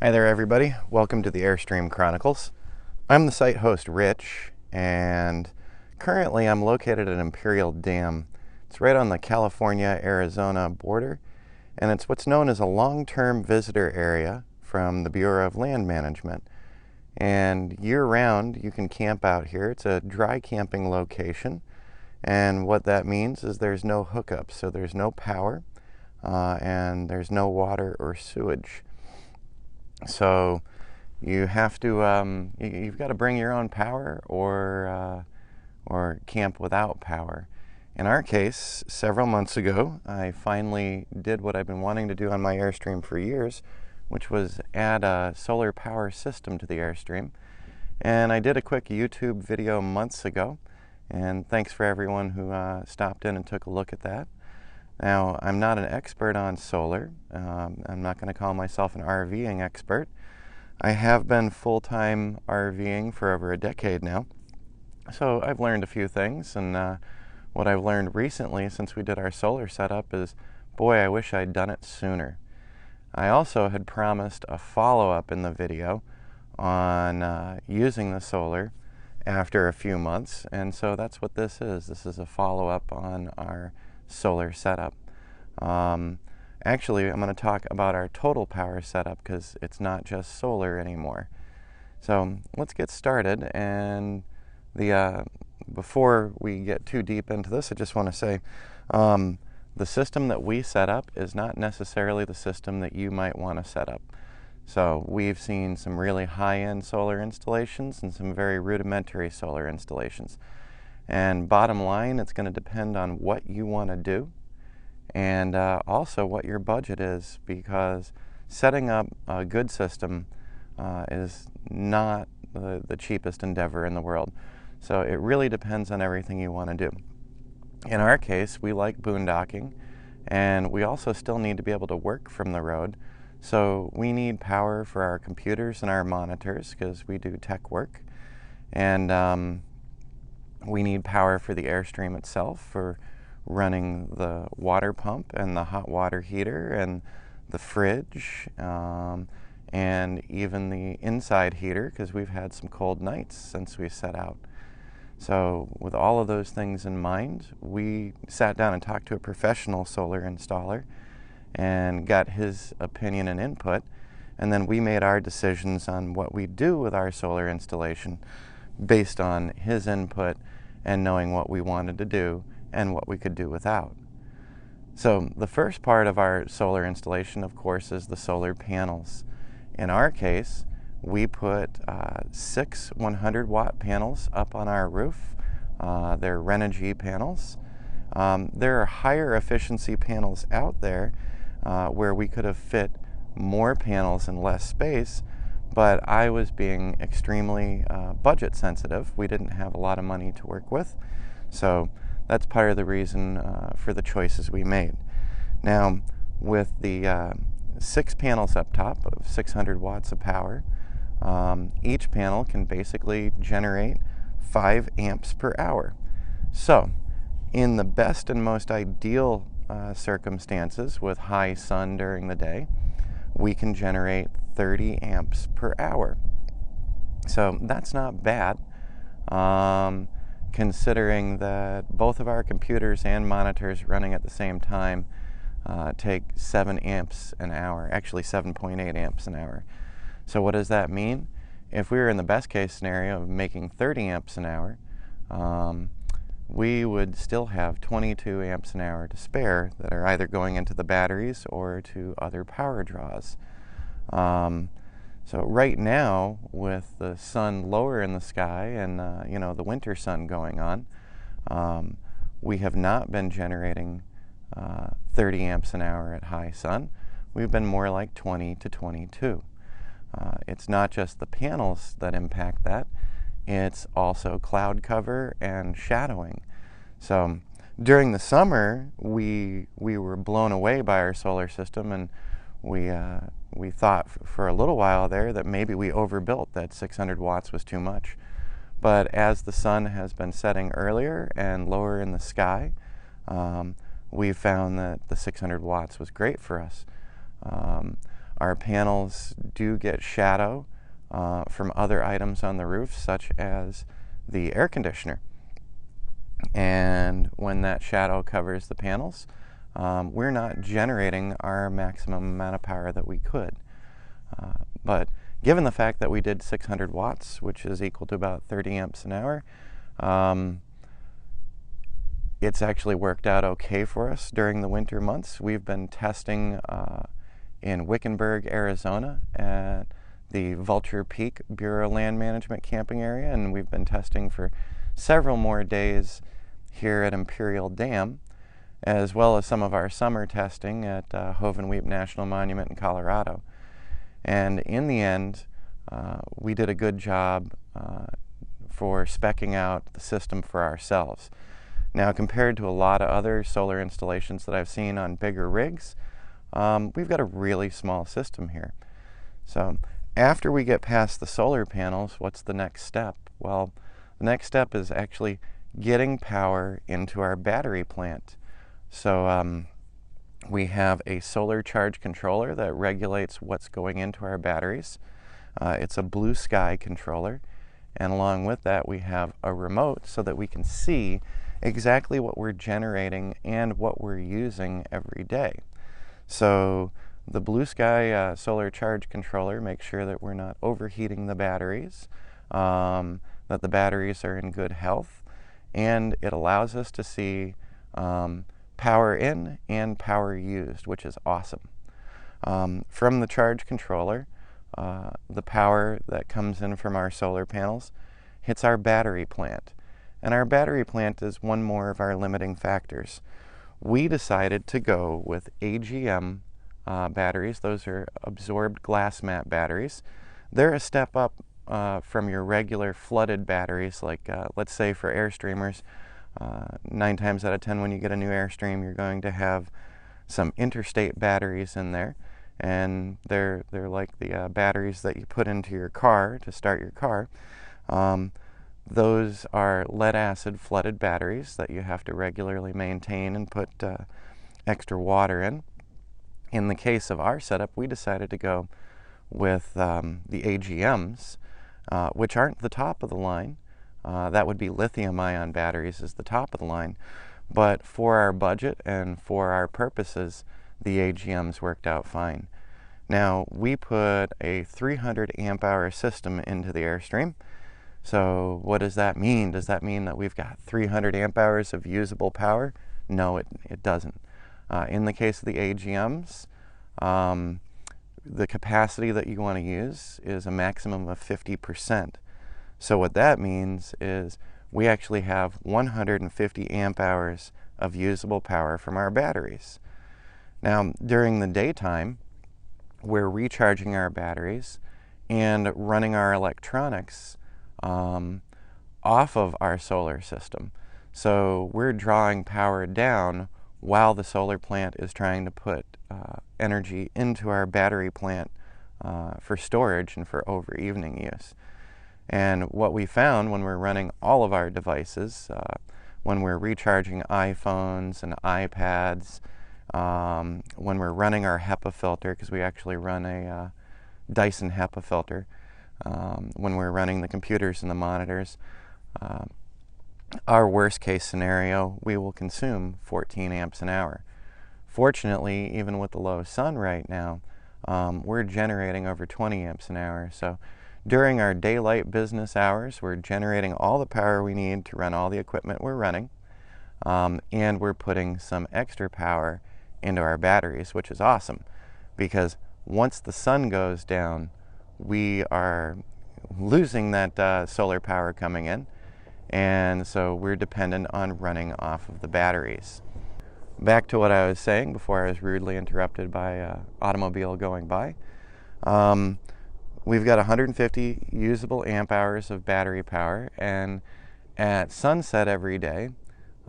Hi there everybody, welcome to the Airstream Chronicles. I'm the site host Rich, and currently I'm located at Imperial Dam. It's right on the California-Arizona border, and it's what's known as a long-term visitor area from the Bureau of Land Management. And year-round you can camp out here. It's a dry camping location, and what that means is there's no hookups, so there's no power and there's no water or sewage. So you have to you've got to bring your own power or camp without power. In our case, several months ago, I finally did what I've been wanting to do on my Airstream for years, which was add a solar power system to the Airstream. And I did a quick YouTube video months ago, and thanks for everyone who stopped in and took a look at that. Now, I'm not an expert on solar. I'm not going to call myself an RVing expert. I have been full-time RVing for over a decade now, so I've learned a few things, and what I've learned recently since we did our solar setup is, boy, I wish I'd done it sooner. I also had promised a follow-up in the video on using the solar after a few months, and so that's what this is. This is a follow-up on our solar setup. Actually, I'm going to talk about our total power setup because it's not just solar anymore. So let's get started, and before we get too deep into this, I just want to say the system that we set up is not necessarily the system that you might want to set up. So we've seen some really high-end solar installations and some very rudimentary solar installations. And bottom line, it's going to depend on what you want to do and also what your budget is, because setting up a good system is not the cheapest endeavor in the world. So it really depends on everything you want to do. In our case, we like boondocking, and we also still need to be able to work from the road. So we need power for our computers and our monitors because we do tech work. And we need power for the Airstream itself, for running the water pump and the hot water heater and the fridge, and even the inside heater, because we've had some cold nights since we set out. So with all of those things in mind, we sat down and talked to a professional solar installer and got his opinion and input, and then we made our decisions on what we do with our solar installation based on his input and knowing what we wanted to do and what we could do without. So the first part of our solar installation, of course, is the solar panels. In our case, we put 6 100-watt panels up on our roof. They're Renogy panels. There are higher efficiency panels out there where we could have fit more panels in less space, but I was being extremely budget sensitive. We didn't have a lot of money to work with, so that's part of the reason for the choices we made. Now, with the 6 panels up top of 600 watts of power, each panel can basically generate 5 amps per hour. So, in the best and most ideal circumstances with high sun during the day, we can generate 30 amps per hour. So that's not bad, considering that both of our computers and monitors running at the same time take 7 amps an hour, actually 7.8 amps an hour. So what does that mean? If we were in the best case scenario of making 30 amps an hour, we would still have 22 amps an hour to spare that are either going into the batteries or to other power draws. So right now, with the sun lower in the sky and the winter sun going on, we have not been generating 30 amps an hour at high sun. We've been more like 20 to 22. It's not just the panels that impact that, it's also cloud cover and shadowing. So during the summer, we were blown away by our solar system, and we thought for a little while there that maybe we overbuilt, that 600 watts was too much. But as the sun has been setting earlier and lower in the sky, we found that the 600 watts was great for us. Our panels do get shadow from other items on the roof, such as the air conditioner. And when that shadow covers the panels, we're not generating our maximum amount of power that we could. But given the fact that we did 600 watts, which is equal to about 30 amps an hour, it's actually worked out okay for us during the winter months. We've been testing in Wickenburg, Arizona at the Vulture Peak Bureau of Land Management camping area, and we've been testing for several more days here at Imperial Dam, as well as some of our summer testing at Hovenweep National Monument in Colorado. And in the end, we did a good job for speccing out the system for ourselves. Now, compared to a lot of other solar installations that I've seen on bigger rigs, we've got a really small system here. So after we get past the solar panels, what's the next step? Well, the next step is actually getting power into our battery plant. So we have a solar charge controller that regulates what's going into our batteries. It's a blue sky controller, and along with that we have a remote so that we can see exactly what we're generating and what we're using every day. So the blue sky solar charge controller makes sure that we're not overheating the batteries, that the batteries are in good health, and it allows us to see power in and power used, which is awesome. From the charge controller, the power that comes in from our solar panels hits our battery plant. And our battery plant is one more of our limiting factors. We decided to go with AGM batteries. Those are absorbed glass mat batteries. They're a step up from your regular flooded batteries, like let's say for Airstreamers. 9 times out of 10 when you get a new Airstream, you're going to have some interstate batteries in there, and they're like the batteries that you put into your car to start your car. Those are lead acid flooded batteries that you have to regularly maintain and put extra water in. In the case of our setup, we decided to go with the AGMs, which aren't the top of the line. That would be lithium-ion batteries is the top of the line. But for our budget and for our purposes, the AGMs worked out fine. Now, we put a 300 amp hour system into the Airstream. So what does that mean? Does that mean that we've got 300 amp hours of usable power? No, it doesn't. In the case of the AGMs, the capacity that you want to use is a maximum of 50%. So what that means is we actually have 150 amp hours of usable power from our batteries. Now, during the daytime, we're recharging our batteries and running our electronics off of our solar system. So we're drawing power down while the solar plant is trying to put energy into our battery plant for storage and for over evening use. And what we found when we're running all of our devices, when we're recharging iPhones and iPads, when we're running our HEPA filter, because we actually run a Dyson HEPA filter, when we're running the computers and the monitors, our worst case scenario, we will consume 14 amps an hour. Fortunately, even with the low sun right now, we're generating over 20 amps an hour. So during our daylight business hours, we're generating all the power we need to run all the equipment we're running, and we're putting some extra power into our batteries, which is awesome, because once the sun goes down, we are losing that solar power coming in, and so we're dependent on running off of the batteries. Back to what I was saying before I was rudely interrupted by an automobile going by. We've got 150 usable amp hours of battery power, and at sunset every day,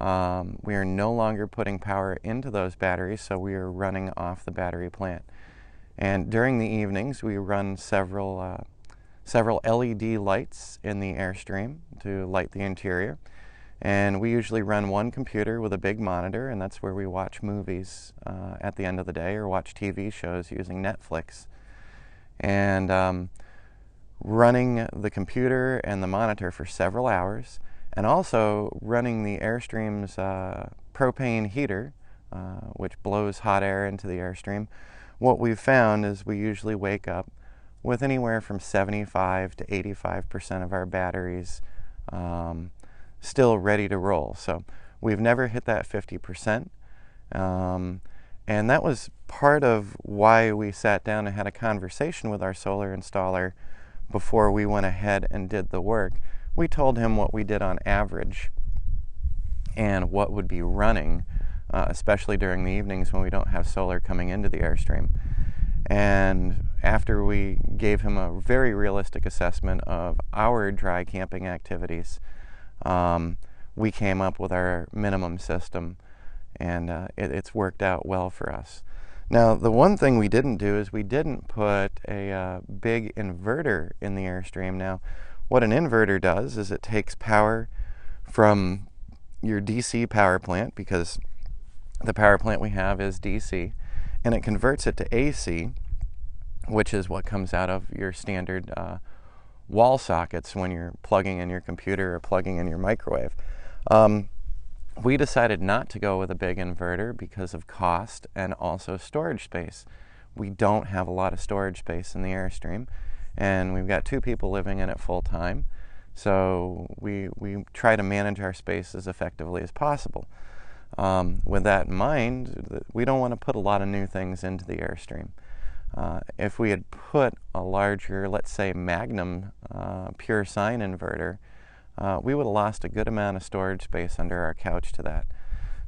we are no longer putting power into those batteries, so we are running off the battery plant. And during the evenings, we run several LED lights in the Airstream to light the interior. And we usually run one computer with a big monitor, and that's where we watch movies at the end of the day, or watch TV shows using Netflix. And running the computer and the monitor for several hours, and also running the Airstream's propane heater, which blows hot air into the Airstream, what we've found is we usually wake up with anywhere from 75 to 85% of our batteries still ready to roll. So we've never hit that 50%. And that was part of why we sat down and had a conversation with our solar installer before we went ahead and did the work. We told him what we did on average and what would be running, especially during the evenings when we don't have solar coming into the Airstream. And after we gave him a very realistic assessment of our dry camping activities, we came up with our minimum system, and it's worked out well for us. Now, the one thing we didn't do is we didn't put a big inverter in the Airstream. Now, what an inverter does is it takes power from your DC power plant, because the power plant we have is DC, and it converts it to AC, which is what comes out of your standard wall sockets when you're plugging in your computer or plugging in your microwave. We decided not to go with a big inverter because of cost and also storage space. We don't have a lot of storage space in the Airstream, and we've got 2 people living in it full time, so we try to manage our space as effectively as possible. With that in mind, we don't want to put a lot of new things into the Airstream. If we had put a larger, let's say, Magnum pure sine inverter, we would have lost a good amount of storage space under our couch to that.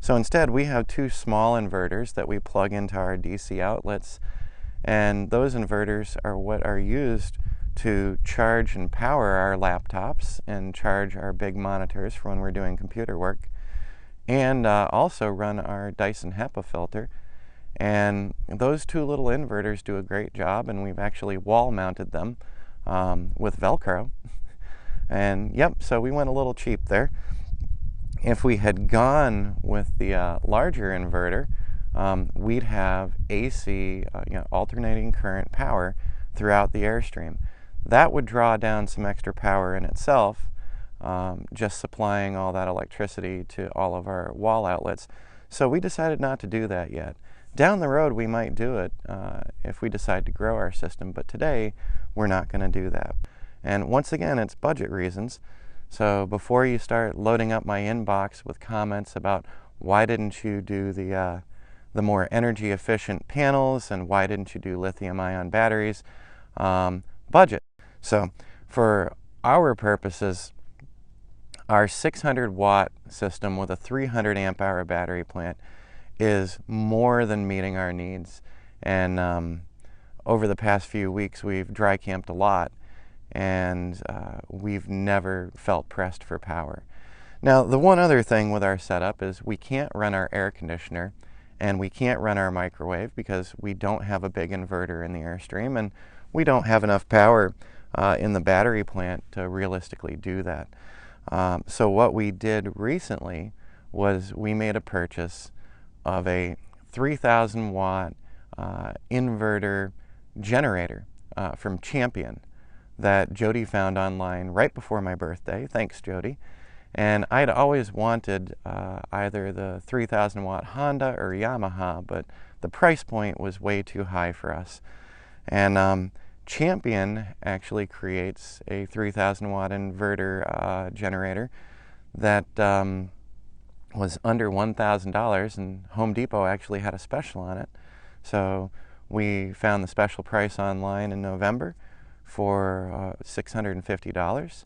So instead, we have 2 small inverters that we plug into our DC outlets, and those inverters are what are used to charge and power our laptops and charge our big monitors for when we're doing computer work, and also run our Dyson HEPA filter. And those 2 little inverters do a great job, and we've actually wall mounted them with Velcro. And yep, so we went a little cheap there. If we had gone with the larger inverter, we'd have AC, alternating current power throughout the Airstream. That would draw down some extra power in itself, just supplying all that electricity to all of our wall outlets. So we decided not to do that yet. Down the road, we might do it if we decide to grow our system, but today we're not going to do that. And once again, it's budget reasons. So before you start loading up my inbox with comments about why didn't you do the more energy efficient panels and why didn't you do lithium-ion batteries, budget. So for our purposes, our 600 watt system with a 300 amp hour battery plant is more than meeting our needs. And over the past few weeks, we've dry camped a lot, and we've never felt pressed for power. Now, the one other thing with our setup is we can't run our air conditioner and we can't run our microwave because we don't have a big inverter in the Airstream, and we don't have enough power in the battery plant to realistically do that. So what we did recently was we made a purchase of a 3,000 watt inverter generator from Champion that Jody found online right before my birthday. Thanks, Jody. And I'd always wanted either the 3,000 watt Honda or Yamaha, but the price point was way too high for us. And Champion actually creates a 3,000 watt inverter generator that was under $1,000, and Home Depot actually had a special on it. So we found the special price online in November for $650.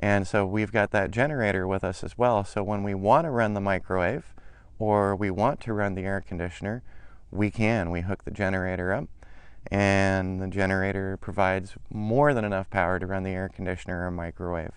And so we've got that generator with us as well. So when we want to run the microwave or we want to run the air conditioner, we can. We hook the generator up, and the generator provides more than enough power to run the air conditioner or microwave.